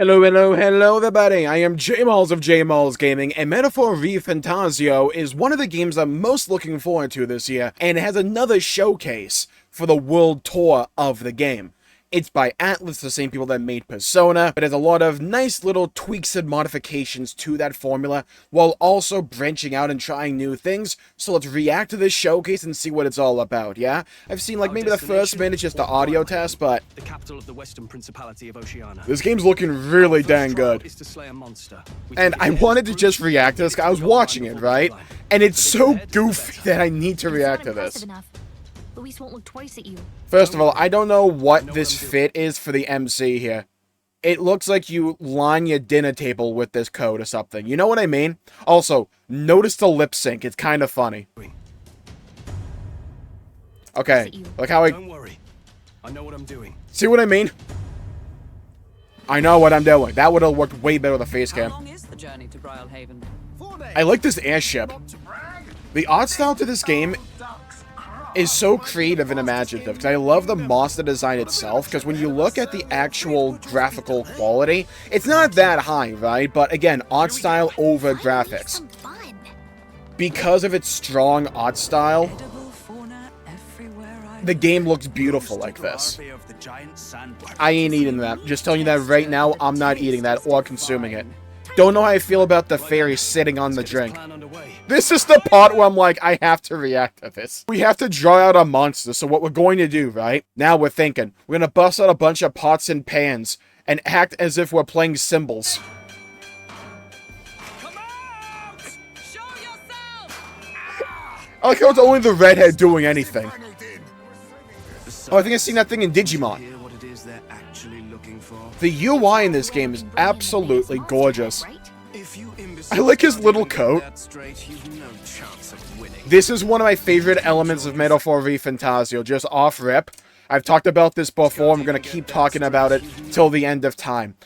Hello, hello, hello everybody, I am Jmulls of Jmulls Gaming, and Metaphor Refantazio is one of the games I'm most looking forward to this year, and it has another showcase for the world tour of the game. It's by Atlas, the same people that made Persona, but has a lot of nice little tweaks and modifications to that formula, while also branching out and trying new things. So let's react to this showcase and see what it's all about, yeah? I've seen like maybe the first minute just the audio test, but the capital of the Western Principality of Oceania. This game's looking really dang good. Is to slay a monster. And I wanted to just react to this. I was watching it, right? And it's so goofy that I need to react to this. Luis won't look twice at you. First of all, I don't know what this fit is for the MC here. It looks like you line your dinner table with this code or something. You know what I mean? Also, notice the lip sync. It's kind of funny. Okay, look how Don't worry. I know what I'm doing. See what I mean? I know what I'm doing. That would have worked way better with a face cam. How long is the journey to Brylehaven? I like this airship. The art style to this game is so creative and imaginative, because I love the monster design itself, because when you look at the actual graphical quality, it's not that high, right? But again, art style over graphics. Because of its strong art style, the game looks beautiful like this. I ain't eating that. Just telling you that right now, I'm not eating that or consuming it. Don't know how I feel about the fairy sitting on the drink. This is the part where I'm like, I have to react to this. We have to draw out a monster, so what we're going to do, right? Now we're thinking, we're gonna bust out a bunch of pots and pans and act as if we're playing cymbals. Come out! Show yourself! I like how it's only the redhead doing anything. Oh, I think I've seen that thing in Digimon. The UI in this game is absolutely gorgeous. I like his little coat. This is one of my favorite elements of Metaphor Refantazio, just off rip. I've talked about this before, I'm going to keep talking about it till the end of time.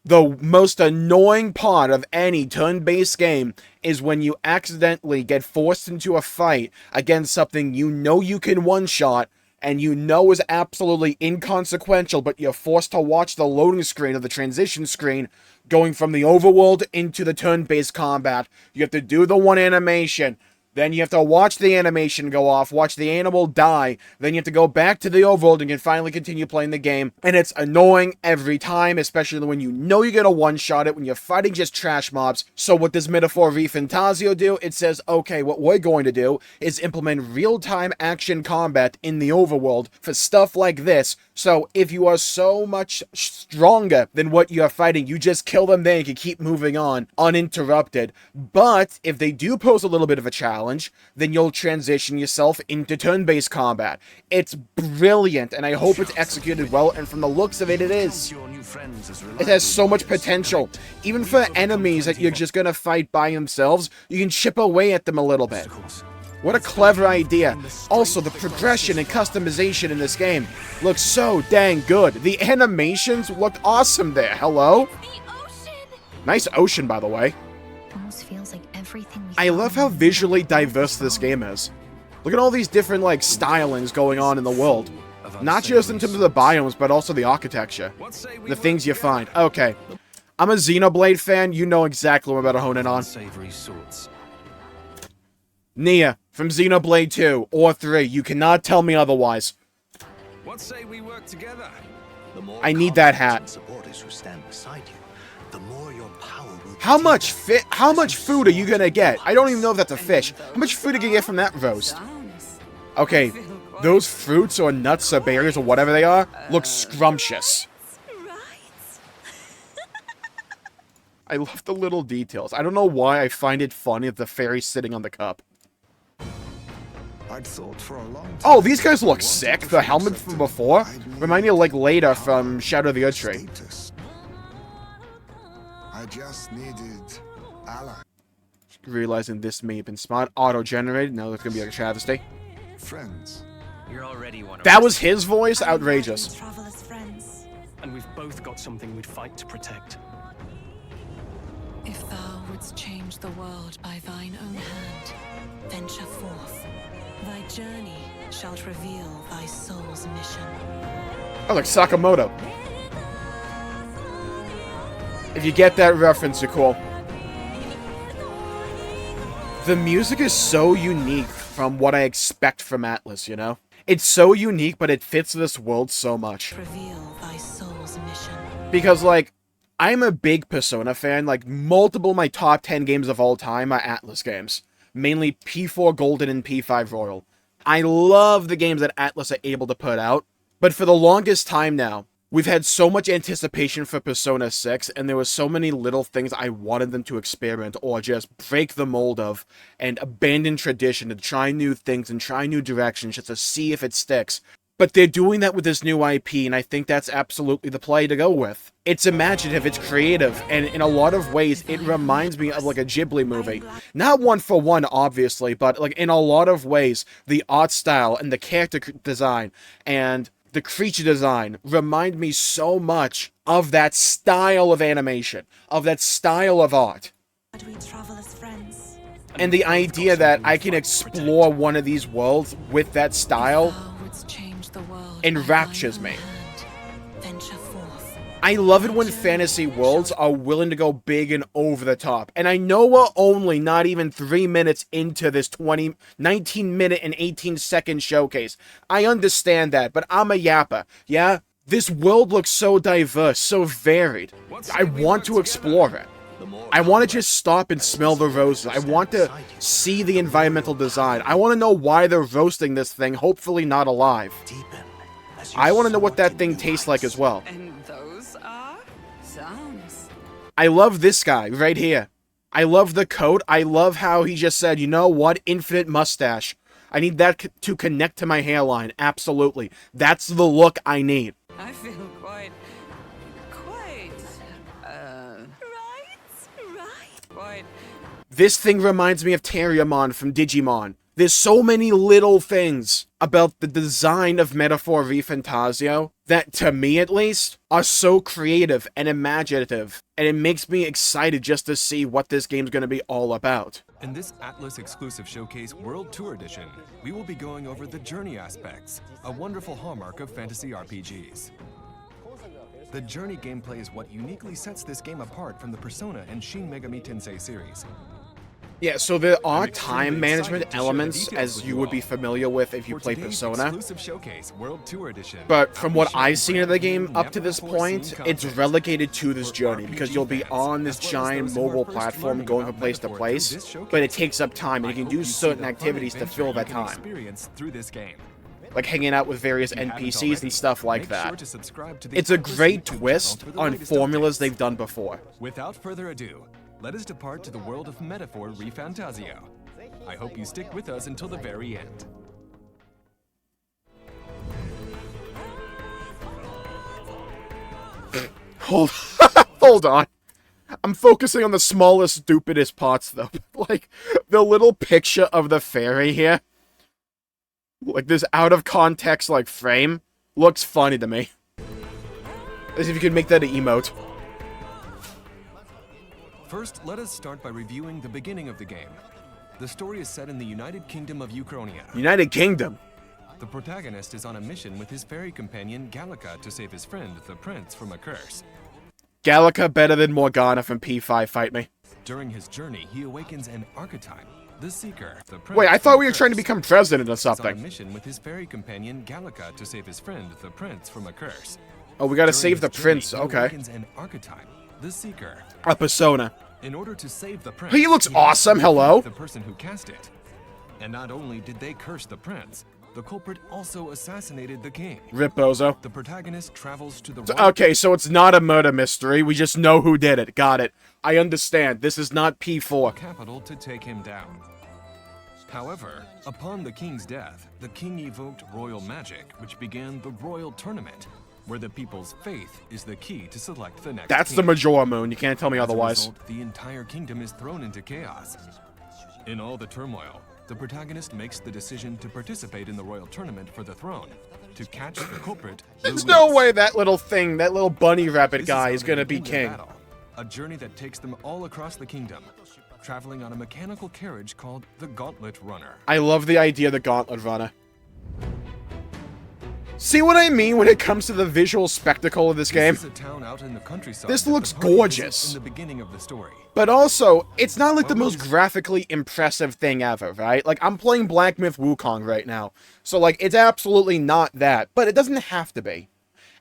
The most annoying part of any turn-based game is when you accidentally get forced into a fight against something you know you can one-shot, and you know is absolutely inconsequential, but you're forced to watch the loading screen or the transition screen going from the overworld into the turn-based combat. You have to do the one animation, then you have to watch the animation go off, watch the animal die, then you have to go back to the overworld and can finally continue playing the game. And it's annoying every time, especially when you know you're gonna one-shot it, when you're fighting just trash mobs. So what does Metaphor Refantazio do? It says, okay, what we're going to do is implement real-time action combat in the overworld for stuff like this. So if you are so much stronger than what you're fighting, you just kill them there and can keep moving on uninterrupted. But if they do pose a little bit of a challenge, then you'll transition yourself into turn-based combat. It's brilliant, and I hope it's executed well, and from the looks of it, it is. It has so much potential. Even for enemies that you're just gonna fight by themselves, you can chip away at them a little bit. What a clever idea. Also, the progression and customization in this game looks so dang good. The animations looked awesome there. Hello? Nice ocean, by the way. Almost feels like everything I love how visually diverse this game is. Look at all these different, like, stylings going on in the world. Not just in terms of the biomes, but also the architecture. The things you find. Okay. I'm a Xenoblade fan. You know exactly what I'm about to hone in on. Nia, from Xenoblade 2 or 3. You cannot tell me otherwise. What say we work together? I need that hat. How much food are you gonna get? I don't even know if that's a fish. How much food are you gonna get from that roast? Okay, those fruits or nuts or berries or whatever they are look scrumptious. I love the little details. I don't know why I find it funny that the fairy's sitting on the cup. Oh, these guys look sick. The helmet from before remind me of, like, Leda from Shadow of the Earth Tree. I just needed ally. Realizing this may have been smart. Auto-generated. Now that's gonna be like a travesty. Friends. You're already one of That us. was his voice? Outrageous. Travel as friends. And we've both got something we'd fight to protect. If thou wouldst change the world by thine own hand, venture forth. Thy journey shalt reveal thy soul's mission. Oh, like Sakamoto. If you get that reference, you're cool. The music is so unique from what I expect from Atlas, you know? It's so unique, but it fits this world so much. Reveal thy soul's mission. Because, like, I'm a big Persona fan. Like, multiple of my top 10 games of all time are Atlas games. Mainly P4 Golden and P5 Royal. I love the games that Atlas are able to put out. But for the longest time now, we've had so much anticipation for Persona 6, and there were so many little things I wanted them to experiment or just break the mold of and abandon tradition and try new things and try new directions just to see if it sticks. But they're doing that with this new IP, and I think that's absolutely the play to go with. It's imaginative, it's creative, and in a lot of ways, it reminds me of like a Ghibli movie. Not one for one, obviously, but like in a lot of ways, the art style and the character design and the creature design remind me so much of that style of animation, of that style of art. We travel as friends. And the idea that I can explore one of these worlds with that style Thou wouldst change the world enraptures by me. thine own hand. Venture forth. I love it when fantasy worlds are willing to go big and over the top. And I know we're only not even 3 minutes into this 19-minute and 18-second showcase. I understand that, but I'm a yapper, yeah? This world looks so diverse, so varied. I want to explore it. I want to just stop and smell the roses. I want to see the environmental design. I want to know why they're roasting this thing, hopefully not alive. I want to know what that thing tastes like as well. And those are sounds. I love this guy right here. I love the coat. I love how he just said, you know what? Infinite mustache. I need that to connect to my hairline. Absolutely. That's the look I need. I feel quite, quite. This thing reminds me of Terriermon from Digimon. There's so many little things about the design of Metaphor Refantazio that, to me at least, are so creative and imaginative, and it makes me excited just to see what this game's going to be all about. In this Atlas exclusive showcase World Tour Edition, we will be going over the journey aspects, a wonderful hallmark of fantasy RPGs. The journey gameplay is what uniquely sets this game apart from the Persona and Shin Megami Tensei series. Yeah, so there are time management elements, as you would be familiar with if you play Persona. But from what I've seen of the game up to this point, it's relegated to this journey, because you'll be on this giant mobile platform going from place to place, but it takes up time, and you can do certain activities to fill that time. Like hanging out with various NPCs and stuff like that. It's a great twist on formulas they've done before. Without further ado, let us depart to the world of Metaphor Refantazio. I hope you stick with us until the very end. Hold on. I'm focusing on the smallest, stupidest parts, though. Like, the little picture of the fairy here. Like, this out-of-context, like, frame. Looks funny to me. As if you could make that an emote. First, let us start by reviewing the beginning of the game. The story is set in the United Kingdom of Uchronia. United Kingdom? The protagonist is on a mission with his fairy companion Gallica to save his friend, the prince, from a curse. Gallica better than Morgana from P5, fight me. During his journey, he awakens an archetype, the Seeker. The prince Wait, I thought we were trying to become president or is on a something. mission with his fairy companion Gallica to save his friend, the prince, from a curse. Oh, we gotta During save the his prince, journey, he okay. awakens an archetype, the Seeker. A Persona. In order to save the prince, He looks has awesome, to hello? defeat the person who cast it. And not only did they curse the prince, the culprit also assassinated the king. Rip Bozo. The protagonist travels to the Okay, so it's not a murder mystery. We just know who did it. Got it. I understand. This is not P4. capital to take him down. However, upon the king's death, the king evoked royal magic, which began the royal tournament, where the people's faith is the key to select the next That's king. the Majora Moon. You can't tell me As a otherwise. result, the entire kingdom is thrown into chaos. In all the turmoil, the protagonist makes the decision to participate in the royal tournament for the throne, to catch the culprit. There's Louis. no way that little thing, that little bunny rabbit This guy how is they gonna be begin their king. battle, a journey that takes them all across the kingdom, traveling on a mechanical carriage called the Gauntlet Runner. I love the idea of the Gauntlet Runner. See what I mean when it comes to the visual spectacle of this game? This is a town out in the countryside This that the looks party visits gorgeous. in the beginning of the story. But also, it's not like the most graphically impressive thing ever, right? Like, I'm playing Black Myth Wukong right now. So, like, it's absolutely not that. But it doesn't have to be.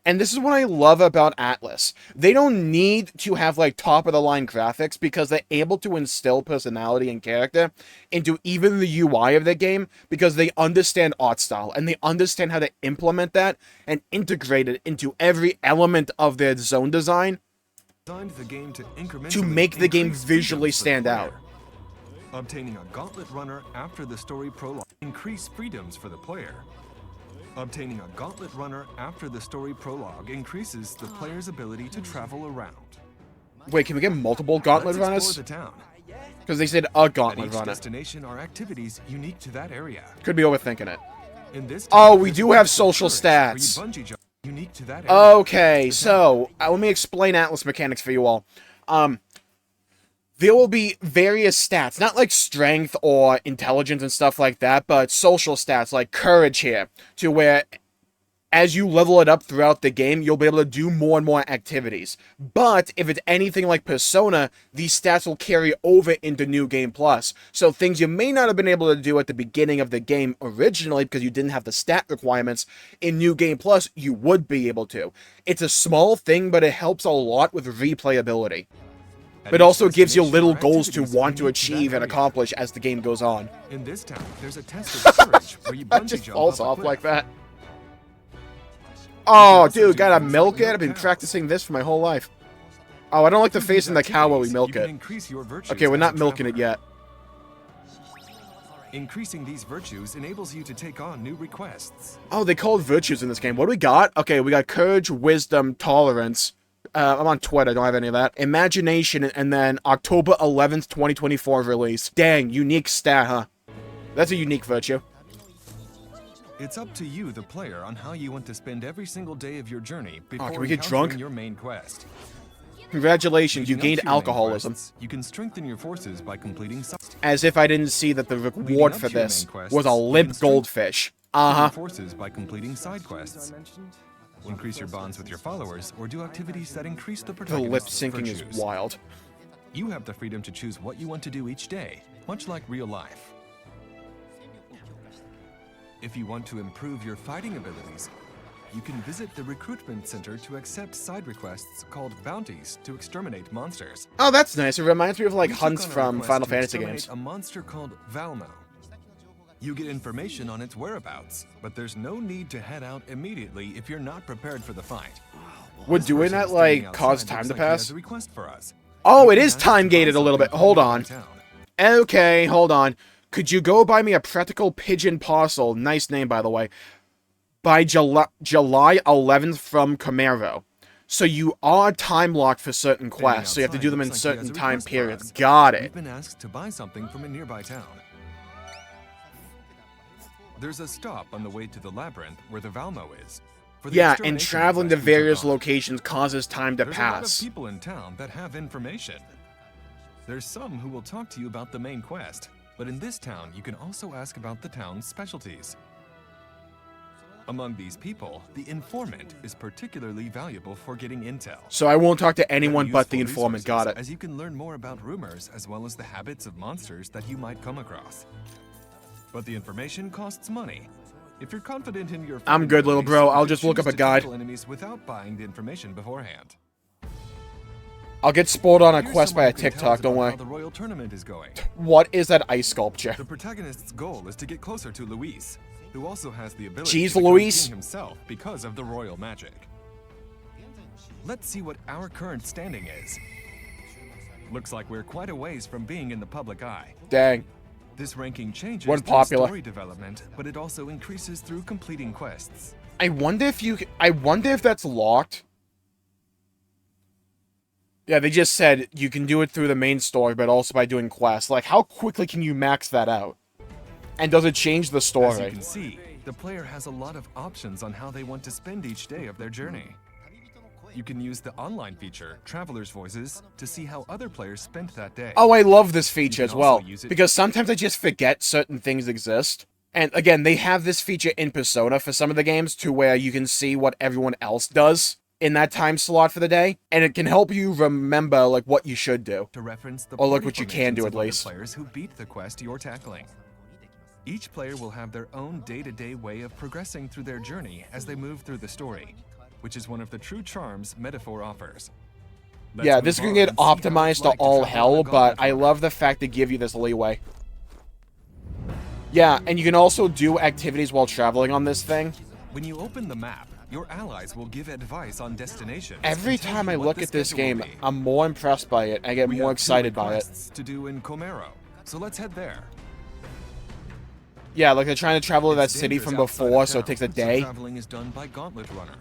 And this is what I love about Atlas. They don't need to have, like, top-of-the-line graphics because they're able to instill personality and character into even the UI of the game because they understand art style and they understand how to implement that and integrate it into every element of their zone design Designed the game to incrementally to make the game increase visually freedoms for the stand out. player. Obtaining a gauntlet runner after the story prologue increase freedoms for the player. Obtaining a gauntlet runner after the story prologue increases the player's ability to travel around. Wait, can we get multiple gauntlet Let's runners? explore the town. Because they said a At gauntlet each runner. destination are activities unique to that area. Could be overthinking it. In this Oh, town, we there's do a have bit of social courage where you stats. bungee jump unique to that area. Okay, so let me explain Atlas mechanics for you all. There will be various stats, not like strength or intelligence and stuff like that, but social stats like courage here, to where as you level it up throughout the game, you'll be able to do more and more activities. But if it's anything like Persona, these stats will carry over into New Game Plus. So things you may not have been able to do at the beginning of the game originally because you didn't have the stat requirements, in New Game Plus, you would be able to. It's a small thing, but it helps a lot with replayability. But also gives you little goals to want to achieve and accomplish as the game goes on. In this town, there's a test of courage where you That bungee just jump falls up a off cliff. like that. Oh, dude, gotta milk it? I've been practicing this for my whole life. Oh, I don't like the face in the cow while we milk it. Okay, we're not milking it yet. Increasing these virtues enables you to take on new requests. Oh, they called virtues in this game. What do we got? Okay, we got courage, wisdom, tolerance. I'm on Twitter, I don't have any of that. Imagination, and then October 11th, 2024 release. Dang, unique stat, huh? That's a unique virtue. It's up to you, the player, on how you want to spend every single day of your journey before can we get encountering drunk? your main quest. Congratulations, you Leading gained up to your main alcoholism. quests, you can strengthen your forces by completing As if I didn't see that the reward up for to your this main quests, was a you limp can strengthen goldfish. your Uh-huh. forces by completing side quests. Increase your bonds with your followers or do activities that increase the The protagonist's lip syncing is virtues. wild. You have the freedom to choose what you want to do each day, much like real life. If you want to improve your fighting abilities, you can visit the recruitment center to accept side requests called bounties to exterminate monsters. Oh, that's nice. It reminds me of like You took hunts on a from request Final to Fantasy exterminate games. A monster called Valmo. You get information on its whereabouts, but there's no need to head out immediately if you're not prepared for the fight. Would This doing person that standing like cause outside time looks to like he has pass? a request for us. Oh, You it can is ask to time buy gated a little bit. something Hold from on. town. Okay, hold on. Could you go buy me a practical pigeon parcel? Nice name, by the way. By July 11th from Camaro. So you are time locked for certain quests, so you have to do them in Outside, looks like he certain has a time request for periods. us. Got We've it. been asked to buy something from a nearby town. There's a stop on the way to the labyrinth where the Valmo is. For the Yeah, and extermination traveling to quest we took various on. locations causes time to There's a lot of pass. people in town that have information. There's some who will talk to you about the main quest, but in this town you can also ask about the town's specialties. Among these people, the informant is particularly valuable for getting intel. So I won't talk to anyone Very but the useful informant. Got resources, it. As you can learn more about rumors as well as the habits of monsters that you might come across. But the information costs money. If you're confident in your I'm good, little bro. I'll just look up a guide. Enemies without buying the information beforehand. I'll get spoiled on a Here's quest by someone a who can tell TikTok, us don't about worry. how the royal tournament is going. What is that ice sculpture? The protagonist's goal is to get closer to Luis, who also has the ability Jeez, to become Luis. king himself because of the royal magic. Let's see what our current standing is. Looks like we're quite a ways from being in the public eye. Dang. This ranking changes We're through popular. story development, but it also increases through completing quests. I wonder if that's locked. Yeah, they just said you can do it through the main story, but also by doing quests. Like, how quickly can you max that out? And does it change the As you story? can see, the player has a lot of options on how they want to spend each day of their journey. You can use the online feature, Traveler's Voices, to see how other players spent that day. Oh, I love this feature You as can well. also use it- Because sometimes I just forget certain things exist. And again, they have this feature in Persona for some of the games to where you can see what everyone else does in that time slot for the day, and it can help you remember like what you should do, To reference the or like party what you can do formations at of other least. players who beat the quest you're tackling. Each player will have their own day-to-day way of progressing through their journey as they move through the story, which is one of the true charms Metaphor offers. Let's Yeah, move this can on get and see how it's optimized to like all travel on hell, a but I gauntlet love the fact they give you this leeway. Yeah, and you can also do activities while traveling on this thing. When you open the map, your allies will give advice on destinations. Every and tell time you I what look the at this schedule will game, be. I'm more impressed by it. I get We more have 2 excited by it. requests to do in Comero, so let's head there. Yeah, like they're trying to travel to that It's city dangerous from outside of before, so it town, takes a day. traveling is done by Gauntlet Runner.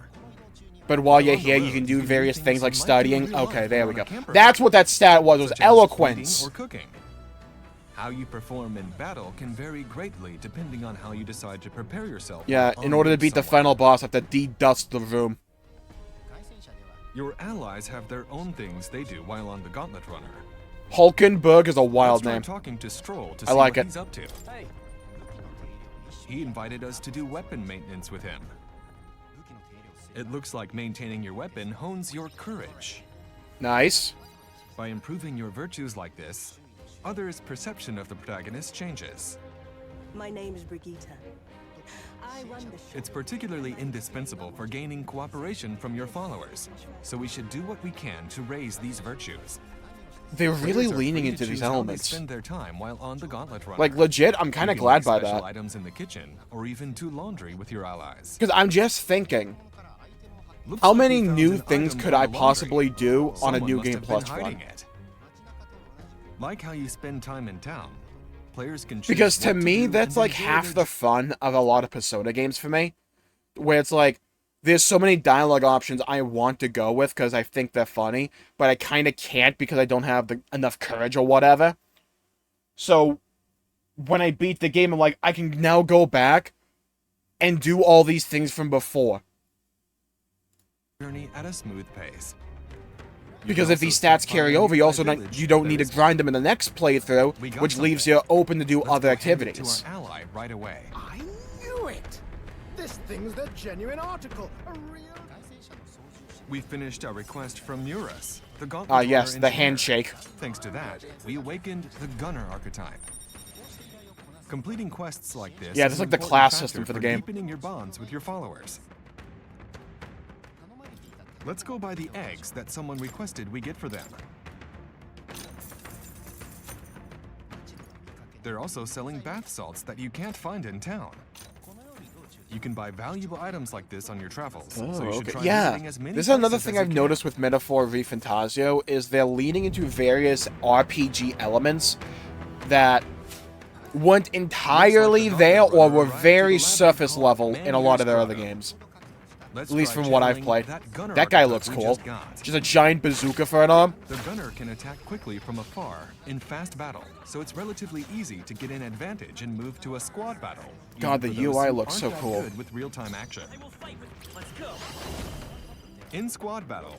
But while you're On the here, you road, can do do various things things like you might do in studying. real life Okay, there we while go. on a camper. That's what that stat was Such as eloquence. reading or cooking. How you perform in battle can vary greatly depending on how you decide to prepare yourself. Yeah, while in order to arming beat the someone. final boss, I have to de-dust the room. Your allies have their own things they do while on the Gauntlet Runner. Hulkenberg is a wild Let's try name. talking to Stroll to I see like what it. he's up to. He invited us to do weapon maintenance with him. It looks like maintaining your weapon hones your courage. Nice. By improving your virtues like this, others' perception of the protagonist changes. My name is Brigitte. I run the show. It's particularly indispensable for gaining cooperation from your followers, so we should do what we can to raise these virtues. They're really Players are leaning free into to these choose how they elements. spend their time while on the Gauntlet Runner. Like, legit, I'm kind You of can glad make by special that. items in the kitchen, or even do laundry with your allies. Because I'm just thinking, Looks how like many we found new an things item could from I the laundry. possibly do on a Someone New must Game have Plus been run? hiding it. Like how you spend time in town, players can choose Because to what me, do that's and like enjoy half their the fun of a lot of Persona games for me. Where it's like, there's so many dialogue options I want to go with because I think they're funny, but I kind of can't because I don't have enough courage or whatever. So, when I beat the game, I'm like, I can now go back and do all these things from before. journey at a smooth pace. You Because can if these also stats stop carry by a over, you nearby also village you don't if need there to is grind them in the next playthrough, We got which leaves something. you open to do Let's other go hand it activities. to our ally right away. I knew it! This thing's the genuine article. A real... We finished our request from Muras, the Gauntlet Ah, yes, Runner the engineer. handshake. Thanks to that, we awakened the Gunner archetype. Completing quests like this Yeah, is this is an like the important class factor system for the game. deepening your bonds with your followers. Let's go by the eggs that someone requested we get for them. They're also selling bath salts that you can't find in town. You can buy valuable items like this on your travels, so you should try Yeah, visiting as many this is another places thing as you I've can. noticed with Metaphor Refantazio is they're leaning into various RPG elements that weren't entirely there or were very surface level in a lot of their other games. Let's At least try from what I've channeling played. Gunner That guy archetype looks we cool. just got. Just a giant bazooka for an arm. The Gunner can attack quickly from afar in fast battle, so it's relatively easy to get an advantage and move to a squad battle. even God, the for those UI who looks aren't so that cool. good with real-time action. In squad battle,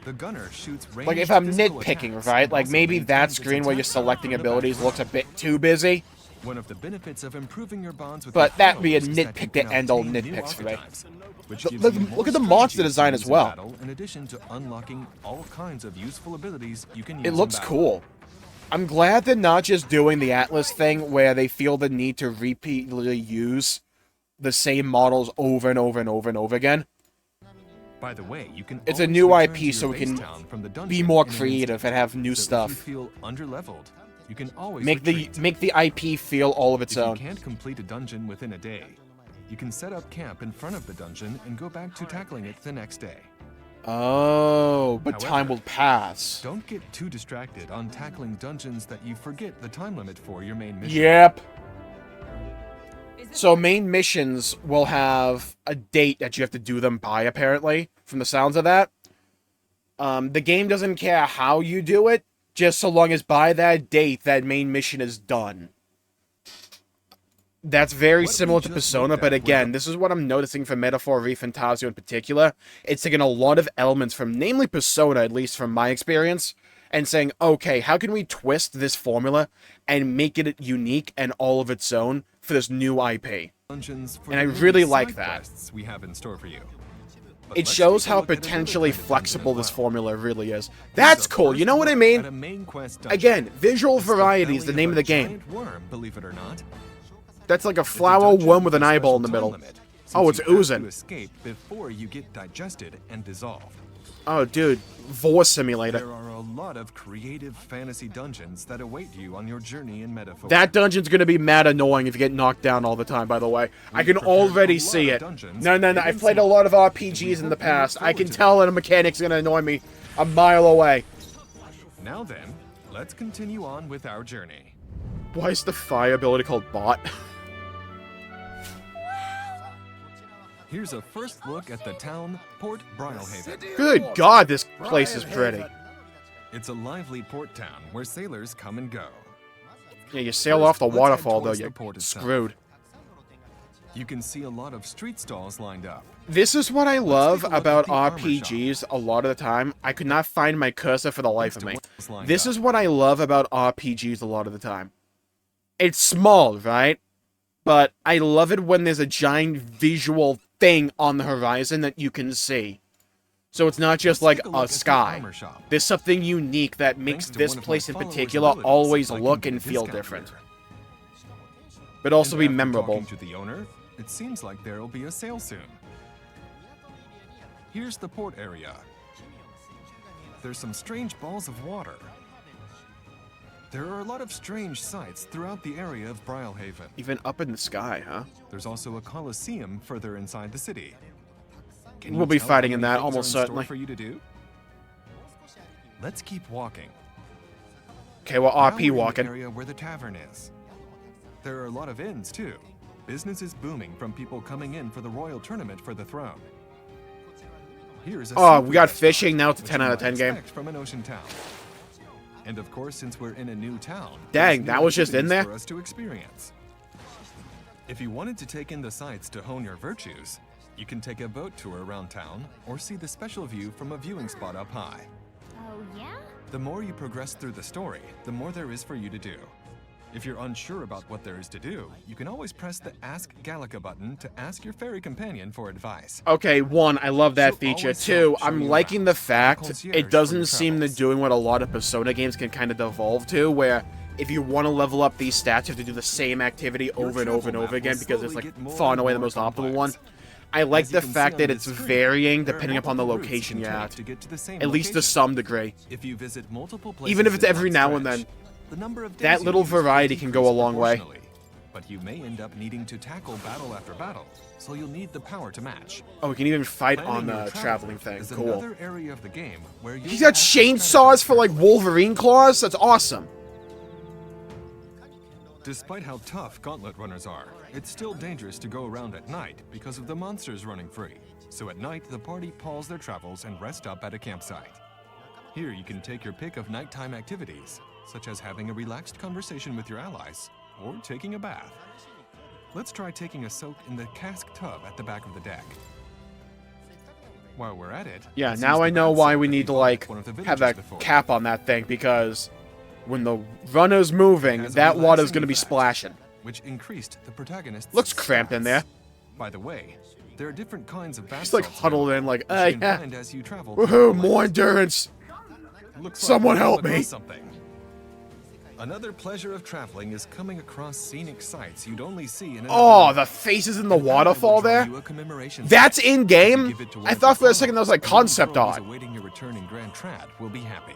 the Gunner shoots ranged Like, if I'm physical nitpicking, attacks right? and Like, also maybe that maintains its screen where you're attack power selecting from the abilities background. looks a bit too busy. One of the benefits of improving your bonds with But your that'd be a followers is that nitpick you to can end all obtain new nitpicks for me. archetypes, which Look- gives look- you more look at the monster strategy design as options in well. battle, in addition to unlocking all kinds of useful abilities you can use It in looks battle. cool. I'm glad they're not just doing the Atlas thing where they feel the need to repeatedly use the same models over and over and over and over again. By the way, you can It's a always new return IP, to your so we base can town from the Be dungeon more in an creative instant. and have new So stuff. If you feel underleveled, you can always Make retreat. the IP feel all of its If you own. can't complete a dungeon within a day, you can set up camp in front of the dungeon and go back to tackling it the next day. Oh, but However, time will pass. Don't get too distracted on tackling dungeons that you forget the time limit for your main mission. Yep. So main missions will have a date that you have to do them by, apparently, from the sounds of that. The game doesn't care how you do it, just so long as by that date that main mission is done. That's very What we similar to just Persona, looked but at was again, a- this is what I'm noticing for Metaphor Refantazio in particular. It's taking a lot of elements from, namely Persona, at least from my experience, and saying, okay, how can we twist this formula and make it unique and all of its own for this new IP. Dungeons for And I the really many like side that. quests we have in store for you. But It let's shows take a how look at another potentially kind of dungeon flexible as this well. formula really is. Here's That's a cool, you first know what I look at mean? a main quest dungeon. Again, visual It's the variety is the belly name of a the game. giant worm, believe it or not. That's like a It's a flower dungeon worm with an a eyeball in the special middle. time limit, Oh, since it's you have oozing. to escape before you get digested and dissolved. Oh, dude. Vor Simulator. There are a lot of creative fantasy dungeons that await you on your journey in Metaphor. That dungeon's gonna be mad annoying if you get knocked down all the time, by the way. I can prepared already a lot see of it. dungeons, No, big I've and played a small. lot of RPGs in the past. I can tell that a mechanic's gonna annoy me a mile away. Now then, let's continue on with our journey. Why is the fire ability called Bot? Here's a first look at the town, Port Brilehaven. Good God, this place is pretty. It's a lively port town where sailors come and go. Yeah, you sail First, off the let's head waterfall, though, towards the you're port itself. screwed. You can see a lot of street stalls lined up. This is what I love take a look about at the armor RPGs a lot of the time. I could not find my cursor for the life of me. Next to what's lined This up. is what I love about RPGs a lot of the time. It's small, right? But I love it when there's a giant visual thing on the horizon that you can see. So it's not just like Take look a at the sky. armor shop. There's something unique that makes Thanks to this one of my place in followers' particular abilities, always I can look get a and feel discount different. here. But also And be after memorable. talking to the owner, it seems like there'll be a sale soon. Here's the port area. There's some strange balls of water. There are a lot of strange sights throughout the area of Brilehaven. Even up in the sky, huh? There's also a coliseum further inside the city. Can We'll you be tell fighting how in many that, things are almost in store certainly. for you to do? Let's keep walking. Okay, well, Now RP we're in the walking. area where the tavern is. There are a lot of inns too. Business is booming from people coming in for the royal tournament for the throne. Here's a Oh, seafood we got restaurant, fishing, now it's a which 10 you out of might 10 game. expect from an ocean town. And of course, since we're in a new town, Dang, there's that new was just in activities there? for us to experience. If you wanted to take in the sights to hone your virtues, you can take a boat tour around town or see the special view from a viewing spot up high. Oh, yeah? The more you progress through the story, the more there is for you to do. If you're unsure about what there is to do, you can always press the Ask Gallica button to ask your fairy companion for advice. Okay, one, I love that She'll feature. always Two, help show I'm you liking around. the fact Concierge it for doesn't your seem to travels. doing what a lot of Persona games can kind of devolve to, where if you want to level up these stats, you have to do the same activity over and over and travel over map again will because it's slowly like get more far and and away the more most optimal one. complex. I like As you the can fact see that on it's this screen, varying there are depending upon the multiple routes you location can you're take at. to get to the same At least to location. some degree. If you visit multiple places Even if it's in every one now and stretch, then. the number of That days you little use will variety can go a decrease long way. proportionally, but you may end up needing to tackle battle after battle, so you'll need the power to match. Oh, we can even fight Planning on your the travel traveling thing. is Cool. another area of the game where you'll He's got have to chainsaws for like strategize. Wolverine claws? That's awesome. Despite how tough gauntlet runners are, it's still dangerous to go around at night because of the monsters running free. So at night, the party pause their travels and rest up at a campsite. Here you can take your pick of nighttime activities, such as having a relaxed conversation with your allies or taking a bath. Let's try taking a soak in the cask tub at the back of the deck. While we're at it, Yeah, let's now use I the know bath why salt we that need to bought like at one of the have villages that before. cap on that thing because when the runner's moving, has a that water's relaxing gonna be effect. splashing. Which increased the protagonist's Looks cramped in stats. there. By the way, there are different kinds of bath He's like salts huddled now, in like, which you can yeah. find as you travel Woohoo, throughout the more land. endurance. Looks Someone like we've help come me. across something. Another pleasure of traveling is coming across scenic sights you'd only see in Oh, another the faces in the And now I will waterfall draw there? you a commemoration That's statue. in game? Give it to one I of thought your for a second that was like followers. concept Everyone art. who's awaiting your return in Grand Trad will be happy.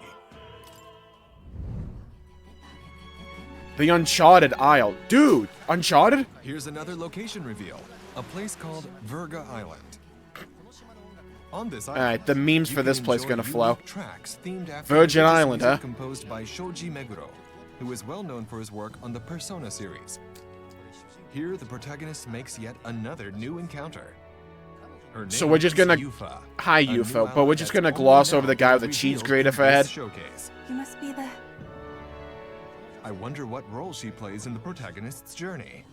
The Uncharted Isle. Dude, Uncharted? Here's another location reveal. A place called Virga Island. On this island, Alright, the memes you for can this place enjoy gonna flow. unique tracks themed after Virgin religious Island, music huh? composed by Shoji Meguro, who is well known for his work on the Persona series. Here, the protagonist makes yet another new encounter. Her So name we're just is gonna- Yufa, Hi, a new Yufa, but island we're just that's gonna only gloss now over the guy with the being cheese revealed grater in for a head. this showcase. You must be the... I wonder what role she plays in the protagonist's journey.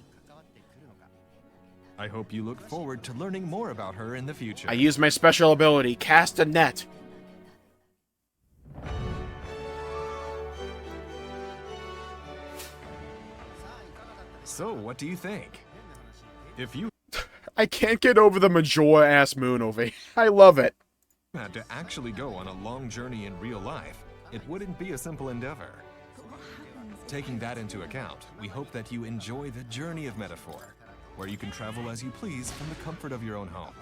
I hope you look forward to learning more about her in the future. I use my special ability, cast a net. So, what do you think? If you I can't get over the Majora-ass moon over here. I love it. had to actually go on a long journey in real life, it wouldn't be a simple endeavor. Taking that into account, we hope that you enjoy the journey of Metaphor, where you can travel as you please from the comfort of your own home.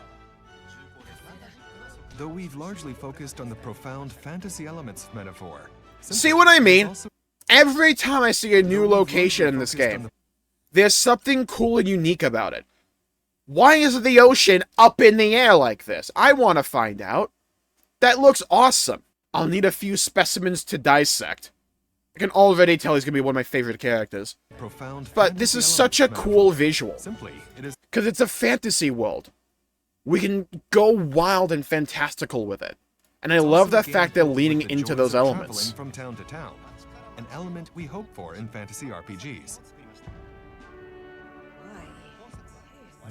Though we've largely focused on the profound fantasy elements of Metaphor. See what I mean? Every time I see a new location in this game, there's something cool and unique about it. Why is the ocean up in the air like this? I want to find out. That looks awesome. I'll need a few specimens to dissect. I can already tell he's going to be one of my favorite characters. But this is such a cool visual. Because it's a fantasy world. We can go wild and fantastical with it. And I love the fact they're leaning into those elements. From town to town, an element we hope for in fantasy RPGs.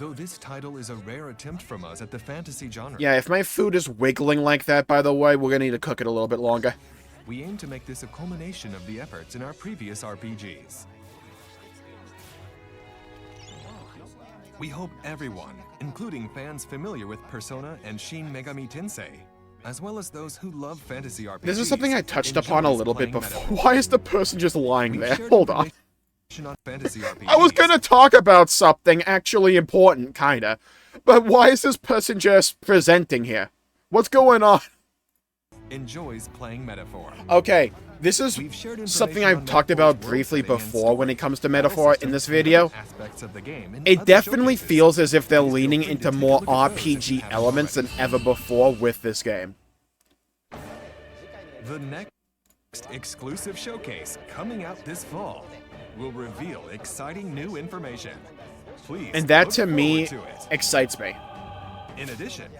Though this title is a rare attempt from us at the fantasy genre. Yeah, if my food is wiggling like that, by the way, we're going to need to cook it a little bit longer. We aim to make this a culmination of the efforts in our previous RPGs. We hope everyone, including fans familiar with Persona and Shin Megami Tensei, as well as those who love fantasy RPGs. This is something I touched upon a little bit before. Why is the person just lying there? Hold on. I was gonna talk about something actually important, kinda. But why is this person just presenting here? What's going on? Enjoys playing Metaphor. Okay, this is something I've talked about briefly before when it comes to Metaphor in this video. It definitely feels as if they're leaning into more RPG elements than ever before with this game. The next exclusive showcase coming out this fall will reveal exciting new information. Please, and that look to me forward to it. excites me. In addition,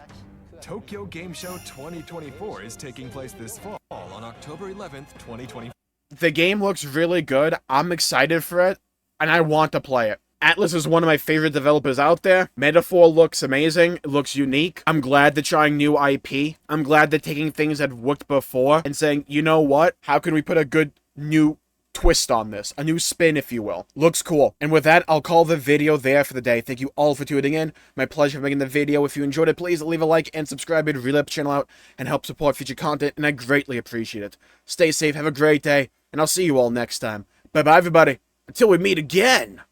Tokyo Game Show 2024 is taking place this fall on October 11th, 2024. The game looks really good. I'm excited for it, and I want to play it. Atlas is one of my favorite developers out there. Metaphor looks amazing. It looks unique. I'm glad they're trying new IP. I'm glad they're taking things that worked before and saying, you know what? How can we put a good new twist on this? A new spin, if you will. Looks cool. And with that, I'll call the video there for the day. Thank you all for tuning in. My pleasure for making the video. If you enjoyed it, please leave a like and subscribe. It'd really help the channel out and help support future content, and I greatly appreciate it. Stay safe, have a great day, and I'll see you all next time. Bye-bye, everybody. Until we meet again.